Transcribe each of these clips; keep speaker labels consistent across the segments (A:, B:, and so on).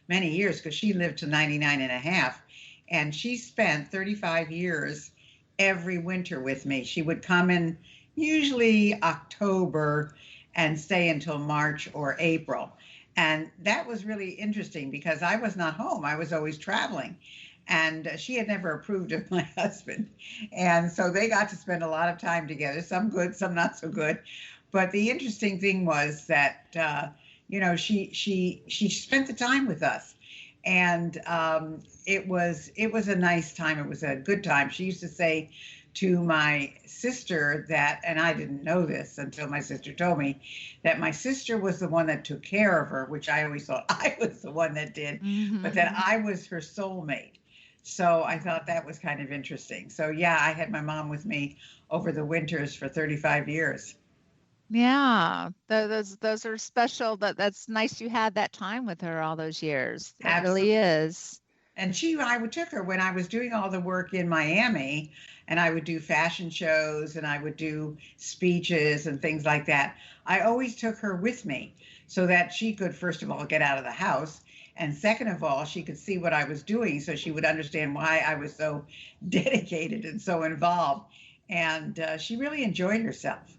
A: many years because she lived to 99 and a half. And she spent 35 years every winter with me. She would come in usually October and stay until March or April. And that was really interesting because I was not home. I was always traveling. And she had never approved of my husband. And so they got to spend a lot of time together, some good, some not so good. But the interesting thing was that, she spent the time with us. And it was a nice time. It was a good time. She used to say to my sister that, and I didn't know this until my sister told me, that my sister was the one that took care of her, which I always thought I was the one that did, but that I was her soulmate. So I thought that was kind of interesting. So yeah, I had my mom with me over the winters for 35 years.
B: Yeah, those are special. That's nice you had that time with her all those years. It really
A: Absolutely.
B: is.
A: And I would took her when I was doing all the work in Miami, and I would do fashion shows and I would do speeches and things like that. I always took her with me so that she could, first of all, get out of the house. And second of all, she could see what I was doing so she would understand why I was so dedicated and so involved. And she really enjoyed herself.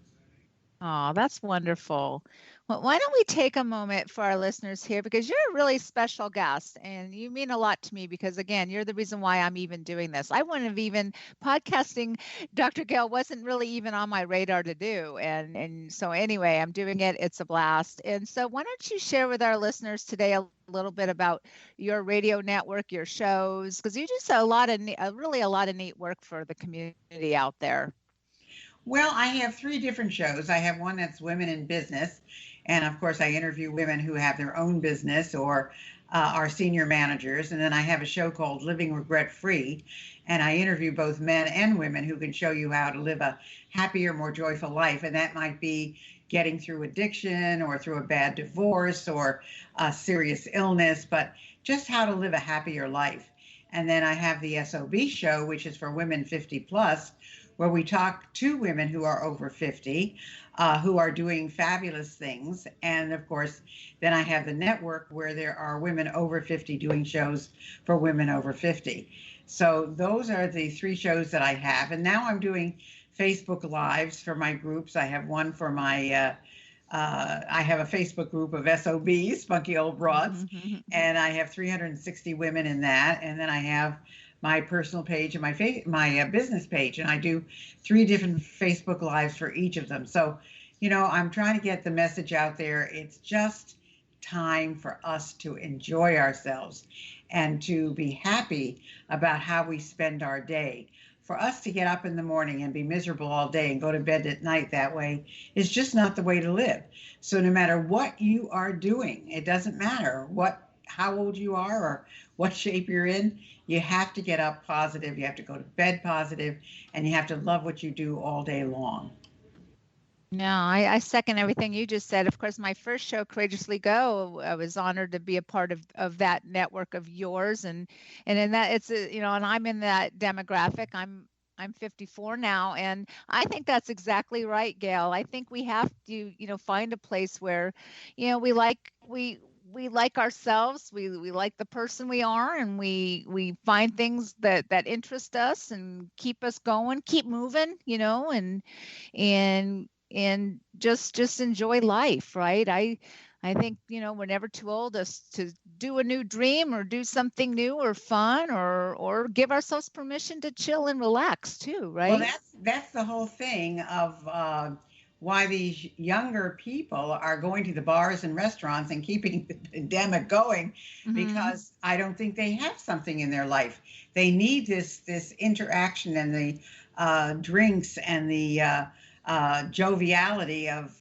B: Oh, that's wonderful. Well, why don't we take a moment for our listeners here because you're a really special guest and you mean a lot to me because again, you're the reason why I'm even doing this. I wouldn't have even podcasting Dr. Gayle wasn't really even on my radar to do. And so anyway, I'm doing it. It's a blast. And so why don't you share with our listeners today a little bit about your radio network, your shows, because you do really a lot of neat work for the community out there.
A: Well, I have three different shows. I have one that's women in business. And of course, I interview women who have their own business or are senior managers. And then I have a show called Living Regret Free. And I interview both men and women who can show you how to live a happier, more joyful life. And that might be getting through addiction or through a bad divorce or a serious illness, but just how to live a happier life. And then I have the SOB show, which is for women 50 plus, where we talk to women who are over 50, who are doing fabulous things. And of course, then I have the network where there are women over 50 doing shows for women over 50. So those are the three shows that I have. And now I'm doing Facebook Lives for my groups. I have one for I have a Facebook group of SOBs, Spunky Old Broads, and I have 360 women in that. And then I have my personal page and my business page, and I do three different Facebook Lives for each of them. So, I'm trying to get the message out there. It's just time for us to enjoy ourselves and to be happy about how we spend our day. For us to get up in the morning and be miserable all day and go to bed at night that way is just not the way to live. So no matter what you are doing, it doesn't matter how old you are or what shape you're in, you have to get up positive, you have to go to bed positive, and you have to love what you do all day long.
B: No, I second everything you just said. Of course, my first show, Courageously Go, I was honored to be a part of that network of yours, and in that and I'm in that demographic. I'm 54 now, and I think that's exactly right, Gayle. I think we have to find a place where we like ourselves, we like the person we are, and we find things that interest us and keep us going, keep moving, and just enjoy life, right? I think we're never too old to do a new dream or do something new or fun or give ourselves permission to chill and relax too,
A: Well,
B: right?
A: that's the whole thing of why these younger people are going to the bars and restaurants and keeping the pandemic going,
B: Mm-hmm.
A: because I don't think they have something in their life. They need this interaction and the drinks and the joviality of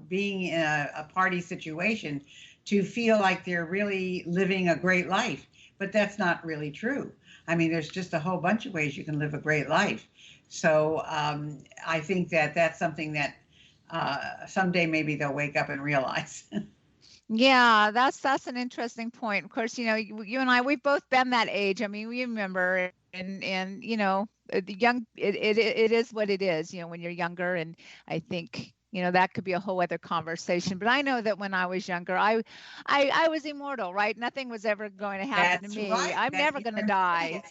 A: being in a party situation to feel like they're really living a great life. But that's not really true. I mean, there's just a whole bunch of ways you can live a great life. So I think that that's something that someday maybe they'll wake up and realize.
B: Yeah, that's an interesting point. Of course, you and I, we've both been that age. I mean, we remember, and the young, it is what it is. When you're younger, and I think that could be a whole other conversation. But I know that when I was younger, I was immortal, right? Nothing was ever going to happen
A: That's
B: to me.
A: right.
B: I'm never going to die.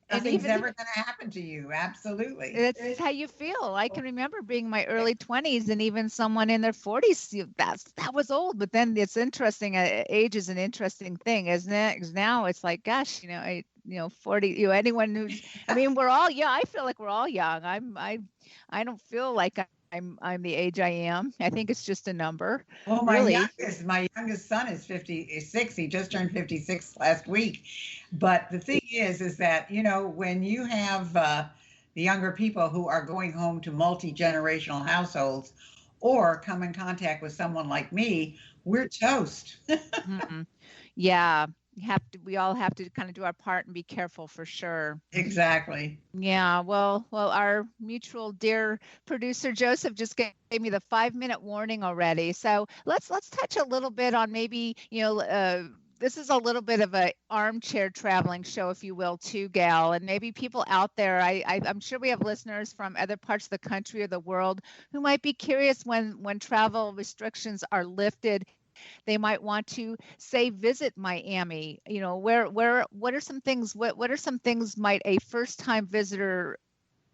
B: And
A: Nothing's
B: even
A: ever going to happen to you. Absolutely.
B: it's how you feel. I can remember being in my early 20s, and even someone in their 40s, that was old. But then it's interesting. Age is an interesting thing, isn't it? Because now it's like, gosh, 40, anyone who's, I mean, we're all young. I feel like we're all young. I don't feel like I'm the age I am. I think it's just a number,
A: Well,
B: really.
A: my youngest son is 56. He just turned 56 last week. But the thing is that, when you have the younger people who are going home to multi-generational households or come in contact with someone like me, we're toast.
B: Mm-mm. Yeah, we all have to kind of do our part and be careful for sure.
A: Exactly.
B: Yeah, well, our mutual dear producer Joseph just gave me the 5-minute warning already. So let's touch a little bit on maybe, this is a little bit of a armchair traveling show, if you will, too, Gayle. And maybe people out there, I'm sure we have listeners from other parts of the country or the world who might be curious when travel restrictions are lifted. They might want to say visit Miami. What are some things? What are some things might a first-time visitor?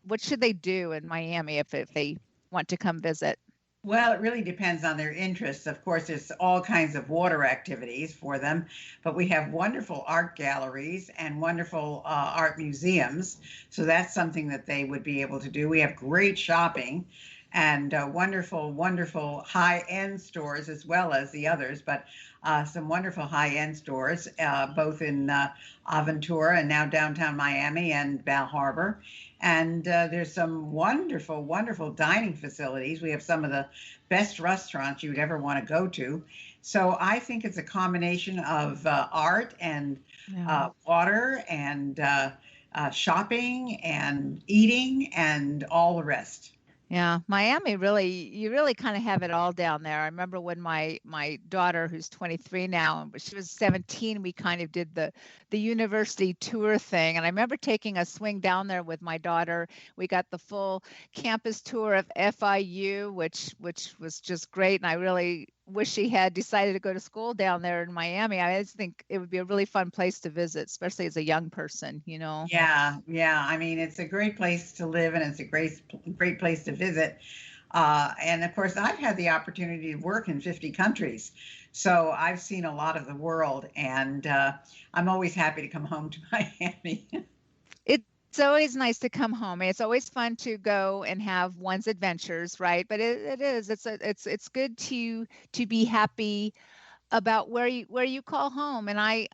B: What should they do in Miami if they want to come visit?
A: Well, it really depends on their interests. Of course, there's all kinds of water activities for them, but we have wonderful art galleries and wonderful art museums. So that's something that they would be able to do. We have great shopping and wonderful, wonderful high-end stores as well as the others, but some wonderful high-end stores, both in Aventura and now downtown Miami and Bal Harbor. And there's some wonderful, wonderful dining facilities. We have some of the best restaurants you'd ever want to go to. So I think it's a combination of art and water and shopping and eating and all the rest.
B: Yeah, Miami you really kind of have it all down there. I remember when my daughter, who's 23 now, but she was 17, we kind of did the university tour thing. And I remember taking a swing down there with my daughter. We got the full campus tour of FIU, which was just great. And I really wish she had decided to go to school down there in Miami. I just think it would be a really fun place to visit, especially as a young person,
A: Yeah, yeah. I mean, it's a great place to live and it's a great place to visit. And of course, I've had the opportunity to work in 50 countries. So I've seen a lot of the world, and I'm always happy to come home to Miami.
B: It's always nice to come home. It's always fun to go and have one's adventures, right? But it's good to be happy about where you call home. And I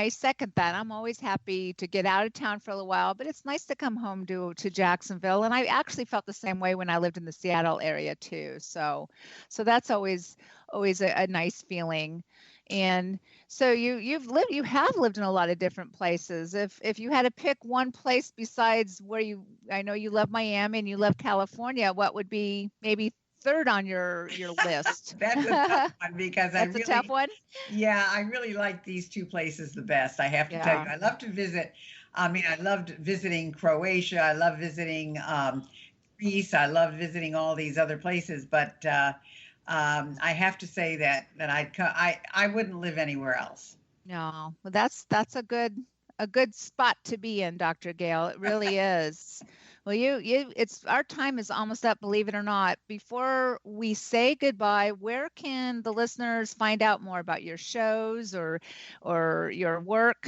B: second that. I'm always happy to get out of town for a little while, but it's nice to come home to Jacksonville. And I actually felt the same way when I lived in the Seattle area too. So that's always a nice feeling. And so you have lived in a lot of different places. If you had to pick one place besides I know you love Miami and you love California, what would be maybe third on your list?
A: That's a tough one because
B: That's a tough one.
A: Yeah, I really like these two places the best. I have to tell you, I love to visit. I mean, I loved visiting Croatia. I love visiting Greece. I love visiting all these other places, but I have to say that I wouldn't live anywhere else.
B: No, well, that's a good spot to be in, Dr. Gayle. It really is. Well, it's our time is almost up, believe it or not. Before we say goodbye, where can the listeners find out more about your shows or your work?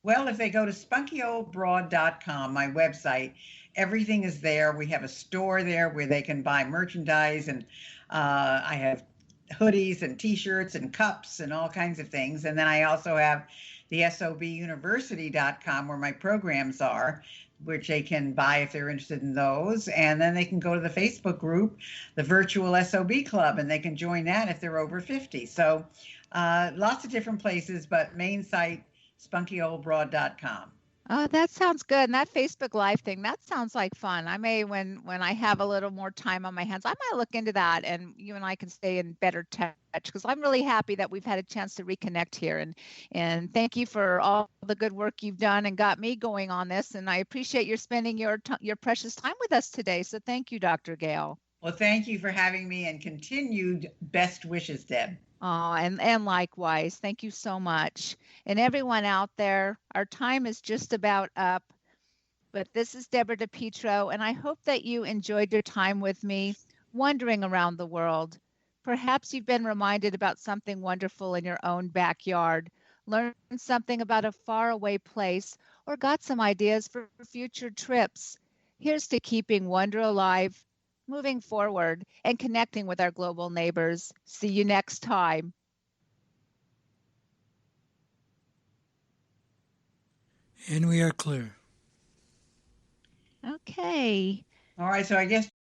A: Well, if they go to spunkyoldbroad.com, my website, everything is there. We have a store there where they can buy merchandise, and I have hoodies and T-shirts and cups and all kinds of things. And then I also have the sobuniversity.com where my programs are, which they can buy if they're interested in those. And then they can go to the Facebook group, the Virtual SOB Club, and they can join that if they're over 50. So lots of different places, but main site, spunkyoldbroad.com.
B: Oh, that sounds good. And that Facebook Live thing, that sounds like fun. I may, when I have a little more time on my hands, I might look into that, and you and I can stay in better touch, because I'm really happy that we've had a chance to reconnect here. And thank you for all the good work you've done and got me going on this. And I appreciate your spending your precious time with us today. So thank you, Dr. Gayle.
A: Well, thank you for having me and continued best wishes, Deb.
B: Oh, and likewise. Thank you so much. And everyone out there, our time is just about up. But this is Deborah DePietro, and I hope that you enjoyed your time with me, wandering around the world. Perhaps you've been reminded about something wonderful in your own backyard, learned something about a faraway place, or got some ideas for future trips. Here's to keeping wonder alive, moving forward, and connecting with our global neighbors. See you next time.
C: And we are clear.
B: Okay.
A: All right, so I guess